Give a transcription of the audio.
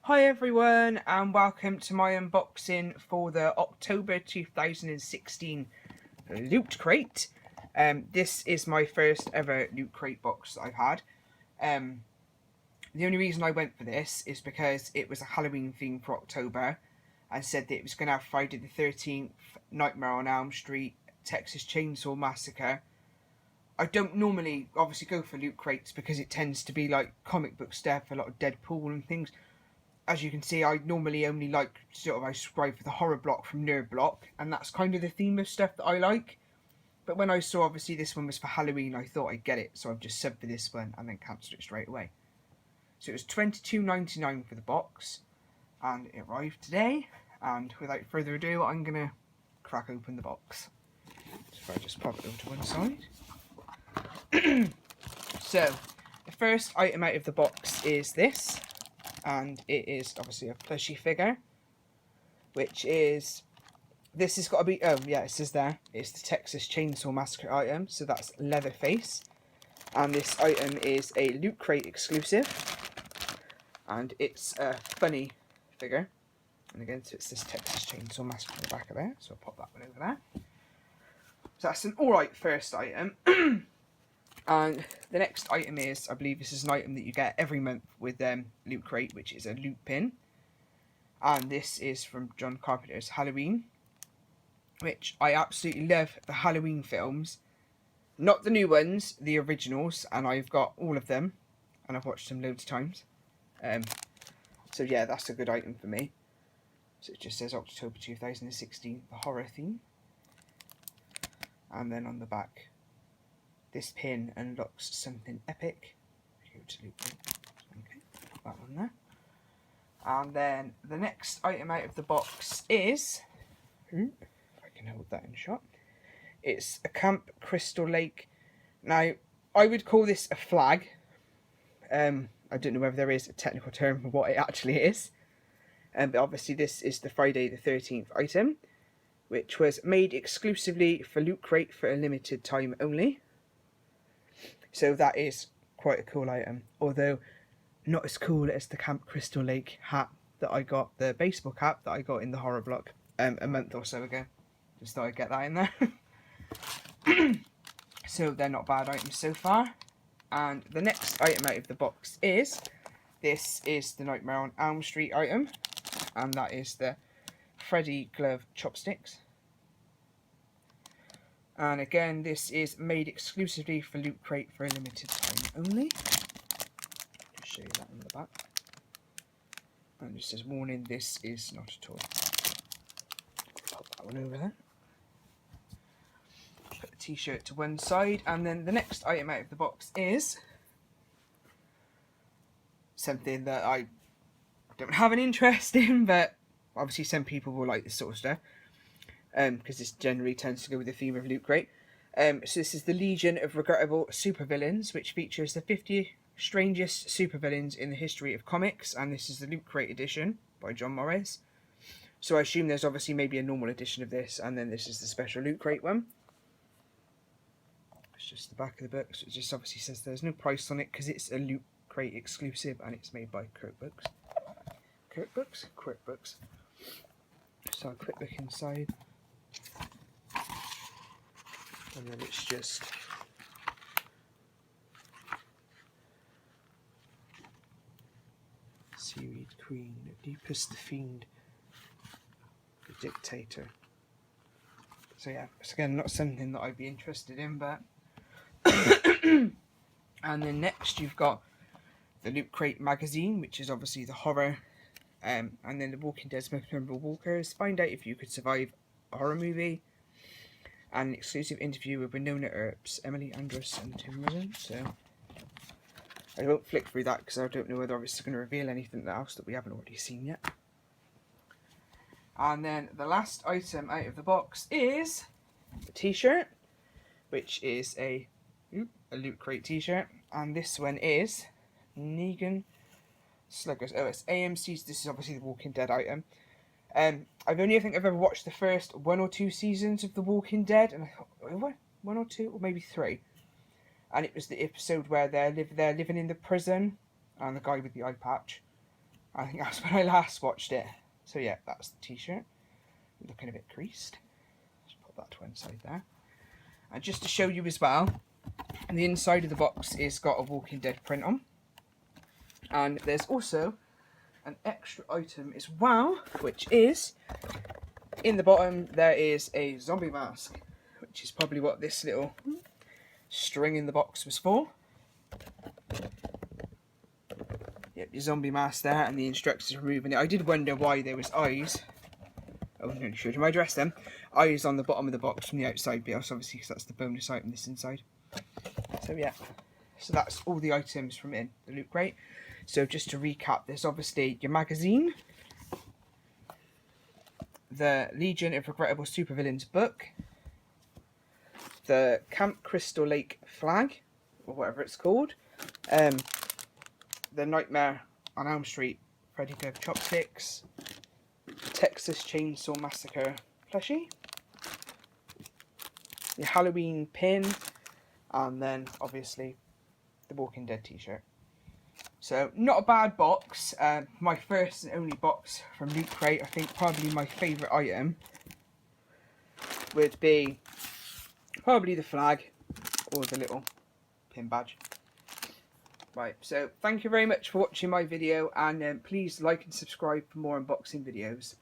Hi everyone, and welcome to my unboxing for the October 2016 Loot Crate. This is my first ever Loot Crate box that I've had. The only reason I went for this is because it was a Halloween theme for October and said that it was going to have Friday the 13th, Nightmare on Elm Street, Texas Chainsaw Massacre. I don't normally obviously go for Loot Crates because it tends to be like comic book stuff, a lot of Deadpool and things. As you can see, I normally only like I subscribe for the horror block from Nerd Block, and that's kind of the theme of stuff that I like. But when I saw obviously this one was for Halloween, I thought I'd get it, so I've just subbed for this one and then cancelled it straight away. So it was $22.99 for the box, and it arrived today. And without further ado, I'm gonna crack open the box. So if I just pop it over to one side. So the first item out of the box is this. And it is obviously a plushy figure, which is, this has got to be, oh yeah, it says there, it's the Texas Chainsaw Massacre item, so that's Leatherface, and this item is a Loot Crate exclusive, and it's a funny figure, and again, so it's this Texas Chainsaw Massacre on the back of there, so I'll pop that one over there. So that's an alright first item. And the next item is, I believe this is an item that you get every month with Loot Crate, which is a loot pin. And this is from John Carpenter's Halloween, which I absolutely love the Halloween films. Not the new ones, the originals, and I've got all of them, and I've watched them loads of times. So yeah, that's a good item for me. So it just says October 2016, the horror theme. And then on the back, this pin unlocks something epic. Go to Loot Crate. Okay, put that one there. And then the next item out of the box is, if I can hold that in shot, it's a Camp Crystal Lake. Now, I would call this a flag. I don't know whether there is a technical term for what it actually is. But obviously this is the Friday the 13th item, which was made exclusively for Loot Crate for a limited time only. So that is quite a cool item, although not as cool as the Camp Crystal Lake hat that I got, the baseball cap that I got in the horror block a month or so ago. Just thought I'd get that in there. So they're not bad items so far. And the next item out of the box is, this is the Nightmare on Elm Street item, and that is the Freddy glove chopsticks. And again, this is made exclusively for Loot Crate for a limited time only. Just show you that on the back. And it says, warning, this is not a toy. Pop that one over there. Put the t-shirt to one side. And then the next item out of the box is something that I don't have an interest in, but obviously some people will like this sort of stuff. Because this generally tends to go with the theme of Loot Crate. So this is the Legion of Regrettable Supervillains, which features the 50 strangest supervillains in the history of comics, and this is the Loot Crate edition by John Morris. So I assume there's obviously maybe a normal edition of this, and then this is the special Loot Crate one. It's just the back of the book, so it just obviously says there's no price on it because it's a Loot Crate exclusive, and it's made by Kurt Books. Kurt Books? Kurt Books. So a quick look inside. And then it's just Seaweed Queen, Oedipus the Fiend, the Dictator. So yeah, it's again not something that I'd be interested in, but and then next you've got the Loot Crate magazine, which is obviously the horror, and then the Walking Dead's Most Memorable Walkers. Find out if you could survive a horror movie. And an exclusive interview with Winona Earps, Emily Andrus and Tim Risen. So I won't flick through that because I don't know whether it's going to reveal anything else that we haven't already seen yet. And then the last item out of the box is the t-shirt, which is a Loot Crate t-shirt. And this one is Negan Sluggers. Oh, it's AMC's. This is obviously the Walking Dead item. I've only, I think I've ever watched the first 1 or 2 seasons of The Walking Dead, and I thought, what? 1 or 2, or maybe 3. And it was the episode where they're living in the prison, and the guy with the eye patch. I think that's when I last watched it. So yeah, that's the t-shirt. Looking a bit creased. Just put that to one side there. And just to show you as well, the inside of the box is got a Walking Dead print on. And there's also an extra item as well, which is, in the bottom there is a zombie mask, which is probably what this little string in the box was for. Yep, your zombie mask there, and the instructions are removing it. I did wonder why there was eyes. I wasn't really sure. Do I address them? Eyes on the bottom of the box from the outside bit, obviously, because that's the bonus item this inside. So yeah, so that's all the items from in the loot crate. So just to recap, there's obviously your magazine, the Legion of Regrettable Supervillains book, the Camp Crystal Lake flag, or whatever it's called, the Nightmare on Elm Street Freddy Krueger chopsticks, Texas Chainsaw Massacre plushie, the Halloween pin, and then obviously the Walking Dead t-shirt. So not a bad box. My first and only box from Loot Crate. I think probably my favourite item would be probably the flag or the little pin badge. Right, so thank you very much for watching my video, and please like and subscribe for more unboxing videos.